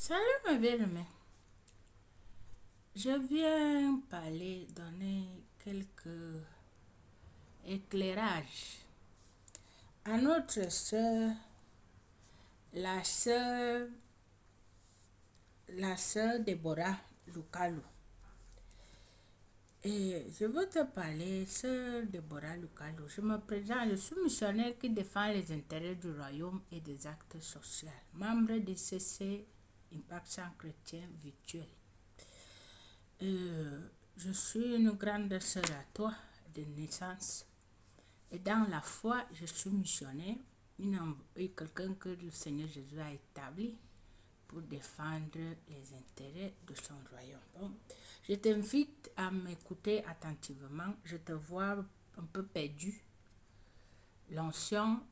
Salut mes bien-aimés. Je viens donner quelques éclairages à notre sœur, la sœur, la sœur Déborah Lukalu. Et je veux te parler, sœur Déborah Lukalu. Je me présente, je suis missionnaire qui défend les intérêts du royaume et des actes sociaux, membre du CC Impact Chrétien Virtuel. Je suis une grande sœur à toi de naissance. Et dans la foi, je suis missionnaire et quelqu'un que le Seigneur Jésus a établi pour défendre les intérêts de son royaume. Bon, je t'invite à m'écouter attentivement. Je te vois un peu perdu. L'ancien,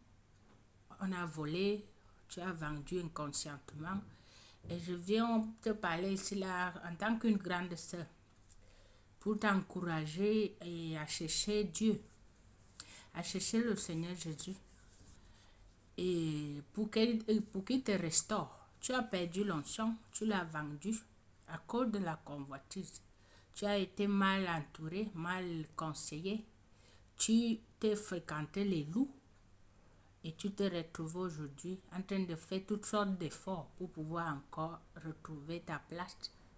on a volé, tu as vendu inconsciemment. Et je viens te parler ici là en tant qu'une grande sœur pour t'encourager et à chercher Dieu, à chercher le Seigneur Jésus et pour qu'il te restaure. Tu as perdu l'onction, tu l'as vendu à cause de la convoitise. Tu as été mal entouré, mal conseillé. Tu t'es fréquenté les loups et tu te retrouves aujourd'hui en train de faire toutes sortes d'efforts pour pouvoir encore retrouver ta place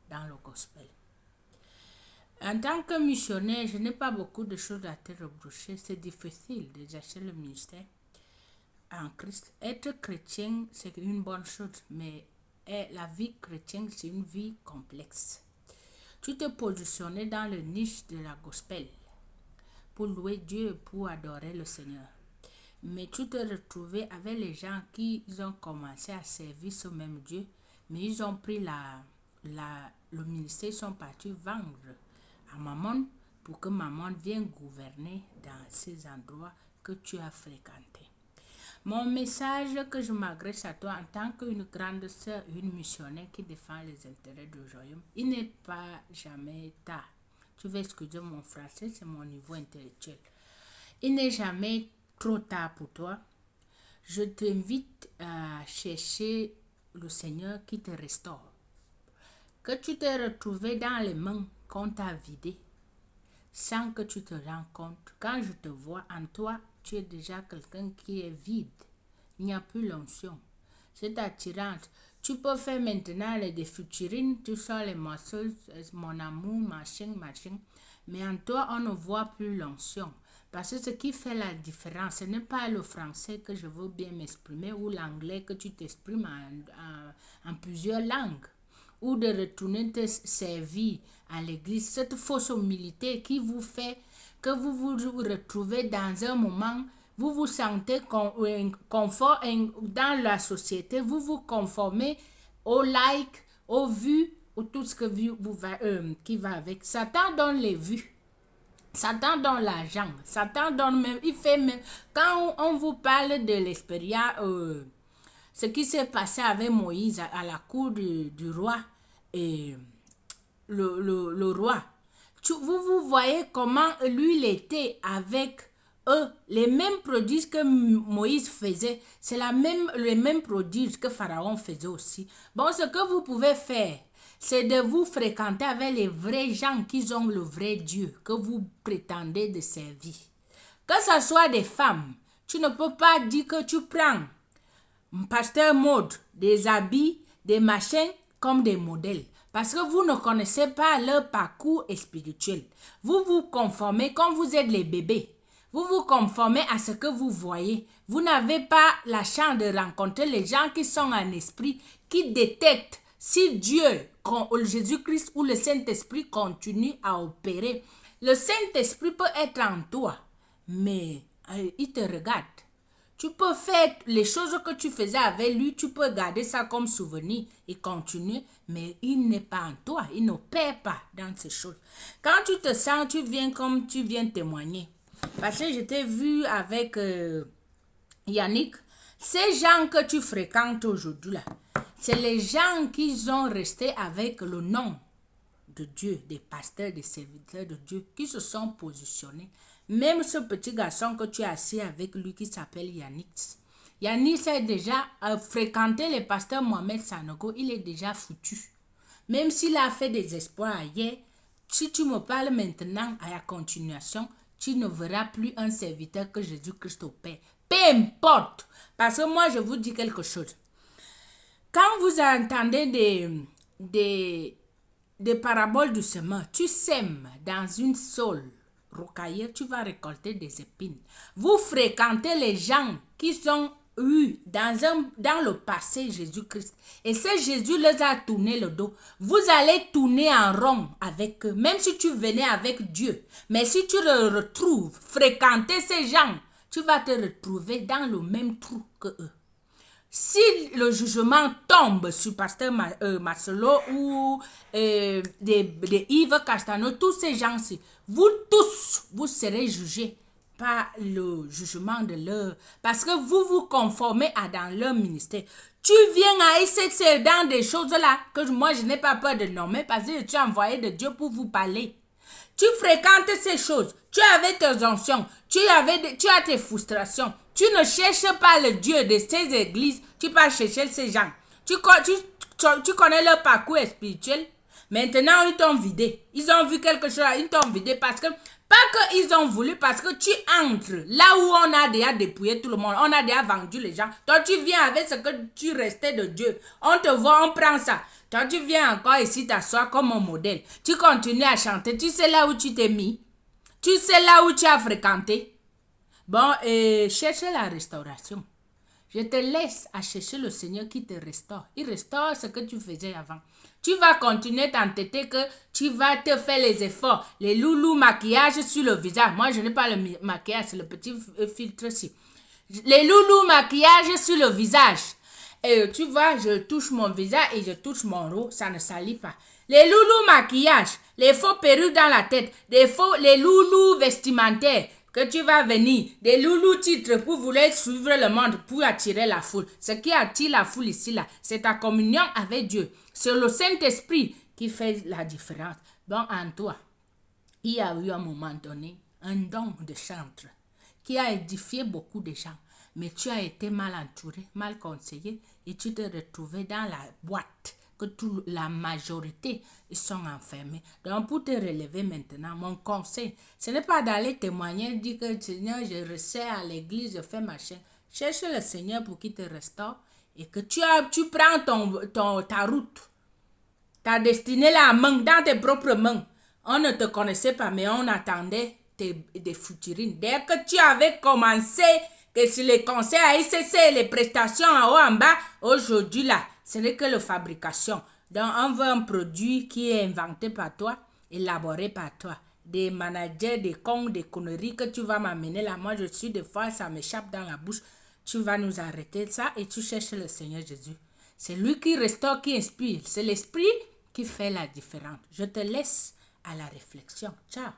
dans le gospel. En tant que missionnaire, je n'ai pas beaucoup de choses à te reprocher. C'est difficile d'exercer le ministère en Christ. Être chrétien, c'est une bonne chose, mais la vie chrétienne, c'est une vie complexe. Tu te positionnais dans le niche de la gospel pour louer Dieu, pour adorer le Seigneur. Mais tu te retrouvais avec les gens qui ont commencé à servir ce même Dieu, mais ils ont pris le ministère, ils sont partis vendre à Mammon pour que Mammon vienne gouverner dans ces endroits que tu as fréquentés. Mon message que je m'adresse à toi en tant qu'une grande sœur, une missionnaire qui défend les intérêts du royaume, il n'est pas jamais tard. Tu vas excuser mon français, c'est mon niveau intellectuel. Il n'est jamais trop tard pour toi. Je t'invite à chercher le Seigneur qui te restaure. Que tu t'es retrouvé dans les mains qu'on t'a vidé sans que tu te rends compte. Quand je te vois en toi, tu es déjà quelqu'un qui est vide. Il n'y a plus l'onction. C'est attirante. Tu peux faire maintenant les défuturines, tu sors les morceaux, mon amour, machin. Mais en toi, on ne voit plus l'onction. Parce que ce qui fait la différence, ce n'est pas le français que je veux bien m'exprimer ou l'anglais que tu t'exprimes en plusieurs langues, ou de retourner te servir à l'église, cette fausse humilité qui vous fait que vous vous retrouvez dans un moment, vous vous sentez confort dans la société, vous vous conformez au like, aux vues, ou tout ce que qui va avec. Satan donne les vues. Satan donne l'argent. Satan donne même, il fait même, quand on vous parle de l'expérience, ce qui s'est passé avec Moïse à la cour du roi, et le roi. Vous voyez comment lui il était avec eux. Les mêmes prodiges que Moïse faisait, c'est les mêmes prodiges que Pharaon faisait aussi. Bon, ce que vous pouvez faire, c'est de vous fréquenter avec les vrais gens qui ont le vrai Dieu que vous prétendez de servir. Que ce soit des femmes, tu ne peux pas dire que tu prends pasteur mode, des habits, des machins comme des modèles. Parce que vous ne connaissez pas leur parcours spirituel. Vous vous conformez comme vous êtes les bébés. Vous vous conformez à ce que vous voyez. Vous n'avez pas la chance de rencontrer les gens qui sont en esprit, qui détectent si Dieu, Jésus-Christ ou le Saint-Esprit continue à opérer. Le Saint-Esprit peut être en toi, mais il te regarde. Tu peux faire les choses que tu faisais avec lui, tu peux garder ça comme souvenir et continuer, mais il n'est pas en toi, il n'opère pas dans ces choses. Quand tu te sens, tu viens comme tu viens témoigner. Parce que je t'ai vu avec Yannick, ces gens que tu fréquentes aujourd'hui là, c'est les gens qui sont restés avec le nom de Dieu, des pasteurs, des serviteurs de Dieu qui se sont positionnés. Même ce petit garçon que tu as assis avec lui qui s'appelle Yannick, Yanis a déjà fréquenté le pasteur Mohamed Sanogo, il est déjà foutu. Même s'il a fait des espoirs hier, si tu me parles maintenant à la continuation, tu ne verras plus un serviteur que Jésus-Christ au Père. Peu importe. Parce que moi, je vous dis quelque chose. Quand vous entendez des paraboles du semeur, tu sèmes dans une saule rocailleuse, tu vas récolter des épines. Vous fréquentez les gens qui sont eu dans le passé Jésus-Christ. Et ce Jésus les a tourné le dos. Vous allez tourner en rond avec eux, même si tu venais avec Dieu. Mais si tu le retrouves, fréquenter ces gens, tu vas te retrouver dans le même trou que eux. Si le jugement tombe sur Pasteur Marcelo ou de Yves Castano, tous ces gens-ci, vous tous, vous serez jugés par le jugement de leur... Parce que vous vous conformez dans leur ministère. Tu viens à essayer dans des choses-là que moi, je n'ai pas peur de nommer parce que tu es envoyé de Dieu pour vous parler. Tu fréquentes ces choses. Tu avais tes onction. Tu as tes frustrations. Tu ne cherches pas le Dieu de ces églises. Tu vas chercher ces gens. Tu connais leur parcours spirituel. Maintenant, ils t'ont vidé. Ils ont vu quelque chose. Ils t'ont vidé parce que... Pas qu'ils ont voulu, parce que tu entres là où on a déjà dépouillé tout le monde. On a déjà vendu les gens. Toi, tu viens avec ce que tu restais de Dieu. On te voit, on prend ça. Toi, tu viens encore ici t'asseoir comme un modèle. Tu continues à chanter. Tu sais là où tu t'es mis. Tu sais là où tu as fréquenté. Bon, cherche la restauration. Je te laisse à chercher le Seigneur qui te restaure. Il restaure ce que tu faisais avant. Tu vas continuer t'entêter que tu vas te faire les efforts. Les loulous maquillage sur le visage. Moi, je n'ai pas le maquillage, c'est le petit filtre-ci. Les loulous maquillage sur le visage. Et tu vois, je touche mon visage et je touche mon dos. Ça ne salit pas. Les loulous maquillage. Les faux perruques dans la tête. Les loulous vestimentaires. Que tu vas venir, des loulous titres pour vouloir suivre le monde, pour attirer la foule. Ce qui attire la foule ici, là, c'est ta communion avec Dieu. C'est le Saint-Esprit qui fait la différence. Bon, en toi, il y a eu à un moment donné un don de chantre qui a édifié beaucoup de gens. Mais tu as été mal entouré, mal conseillé et tu t'es retrouvé dans la boîte. Que la majorité ils sont enfermés. Donc pour te relever maintenant, mon conseil, ce n'est pas d'aller témoigner, dire que Seigneur, je resserre à l'église, je fais machin. Cherche le Seigneur pour qu'il te restaure et que tu prends ta route. Ta destinée là dans tes propres mains. On ne te connaissait pas, mais on attendait des futurines. Dès que tu avais commencé, que sur les conseils à ICC, les prestations en haut, en bas, aujourd'hui là, ce n'est que la fabrication. Donc, on veut un produit qui est inventé par toi, élaboré par toi. Des managers, des cons, des conneries que tu vas m'amener là. Moi, je suis des fois, ça m'échappe dans la bouche. Tu vas nous arrêter ça et tu cherches le Seigneur Jésus. C'est lui qui restaure, qui inspire. C'est l'esprit qui fait la différence. Je te laisse à la réflexion. Ciao.